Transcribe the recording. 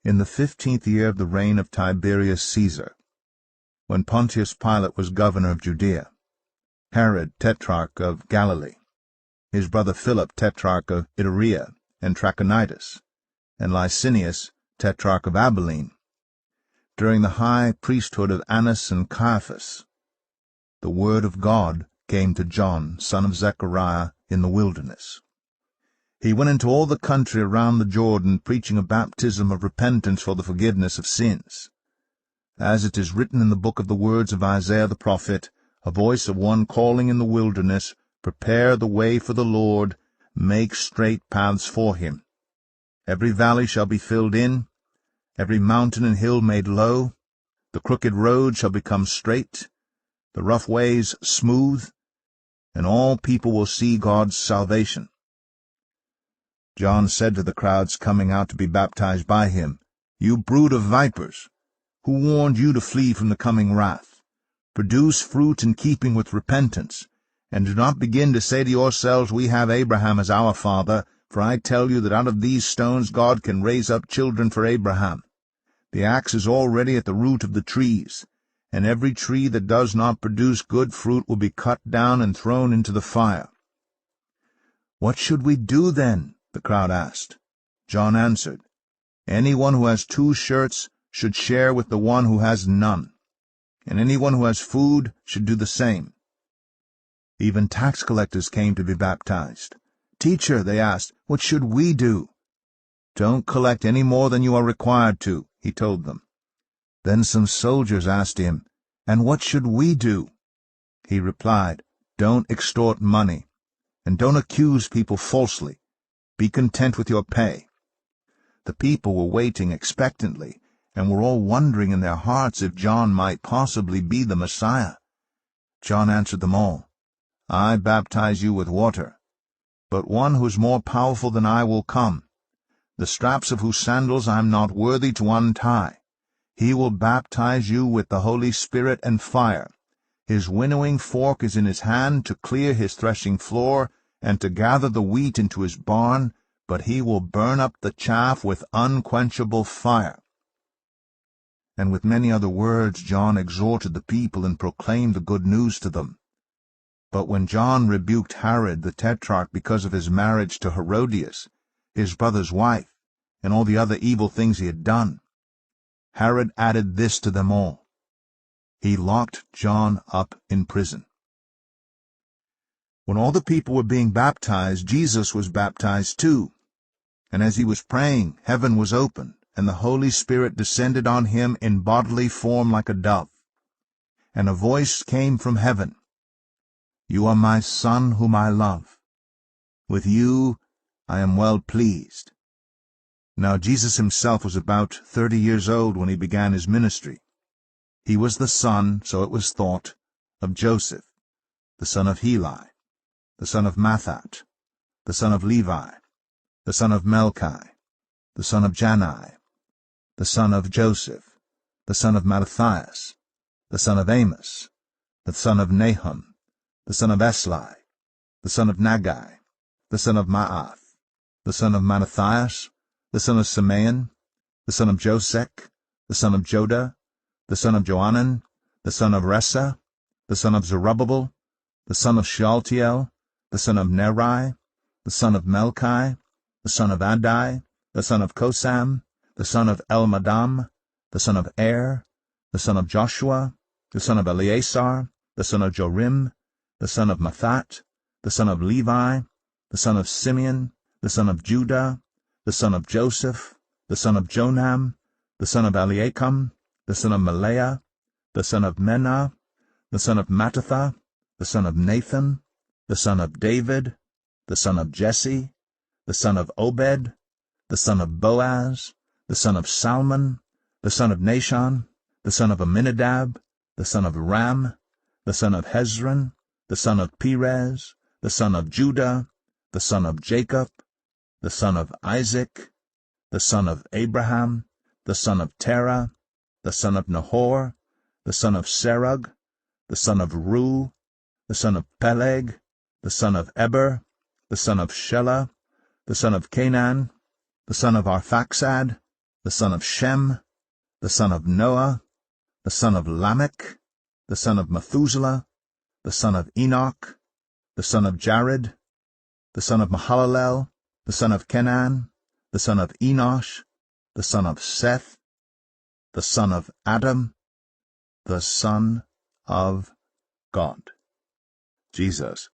in the 15th year of the reign of Tiberius Caesar, when Pontius Pilate was governor of Judea, Herod tetrarch of Galilee, his brother Philip tetrarch of Iturea and Traconitis, and Lysanias tetrarch of Abilene, during the high-priesthood of Annas and Caiaphas, the word of God came to John, son of Zechariah, in the wilderness. He went into all the country around the Jordan, preaching a baptism of repentance for the forgiveness of sins. As it is written in the book of the words of Isaiah the prophet, a voice of one calling in the wilderness, "Prepare the way for the Lord, make straight paths for him. Every valley shall be filled in, every mountain and hill made low. The crooked road shall become straight, the rough ways smooth, and all people will see God's salvation." John said to the crowds coming out to be baptized by him, "You brood of vipers, who warned you to flee from the coming wrath? Produce fruit in keeping with repentance, and do not begin to say to yourselves, 'We have Abraham as our father,' for I tell you that out of these stones God can raise up children for Abraham. The axe is already at the root of the trees, and every tree that does not produce good fruit will be cut down and thrown into the fire." "What should we do then?" the crowd asked. John answered, "Anyone who has 2 shirts should share with the one who has none, and anyone who has food should do the same." Even tax collectors came to be baptized. "Teacher," they asked, "what should we do?" "Don't collect any more than you are required to," he told them. Then some soldiers asked him, "And what should we do?" He replied, "Don't extort money, and don't accuse people falsely. Be content with your pay." The people were waiting expectantly, and were all wondering in their hearts if John might possibly be the Messiah. John answered them all, "I baptize you with water, but one who is more powerful than I will come, the straps of whose sandals I am not worthy to untie. He will baptize you with the Holy Spirit and fire. His winnowing fork is in his hand to clear his threshing floor and to gather the wheat into his barn, but he will burn up the chaff with unquenchable fire." And with many other words John exhorted the people and proclaimed the good news to them. But when John rebuked Herod the tetrarch because of his marriage to Herodias, his brother's wife, and all the other evil things he had done, Herod added this to them all: he locked John up in prison. When all the people were being baptized, Jesus was baptized too. And as he was praying, heaven was opened, and the Holy Spirit descended on him in bodily form like a dove. And a voice came from heaven, "You are my Son whom I love. With you I am well pleased." Now Jesus himself was about 30 years old when he began his ministry. He was the son, so it was thought, of Joseph, the son of Heli, the son of Matthat, the son of Levi, the son of Melki, the son of Jannai, the son of Joseph, the son of Mattathias, the son of Amos, the son of Nahum, the son of Esli, the son of Nagai, the son of Matthat, the son of Mattathias, the son of Simeon, the son of Josech, the son of Joda, the son of Johanan, the son of Ressa, the son of Zerubbabel, the son of Shealtiel, the son of Neri, the son of Melki, the son of Adai, the son of Kosam, the son of Elmadam, the son of Er, the son of Joshua, the son of Eleazar, the son of Jorim, the son of Matthat, the son of Levi, the son of Simeon, the son of Judah, the son of Joseph, the son of Jonam, the son of Eliakim, the son of Melea, the son of Menah, the son of Mattatha, the son of Nathan, the son of David, the son of Jesse, the son of Obed, the son of Boaz, the son of Salmon, the son of Nashon, the son of Amminadab, the son of Ram, the son of Hezron, the son of Perez, the son of Judah, the son of Jacob, the son of Isaac, the son of Abraham, the son of Terah, the son of Nahor, the son of Serug, the son of Ru, the son of Peleg, the son of Eber, the son of Shelah, the son of Canaan, the son of Arphaxad, the son of Shem, the son of Noah, the son of Lamech, the son of Methuselah, the son of Enoch, the son of Jared, the son of Mahalalel, the son of Kenan, the son of Enosh, the son of Seth, the son of Adam, the Son of God. Jesus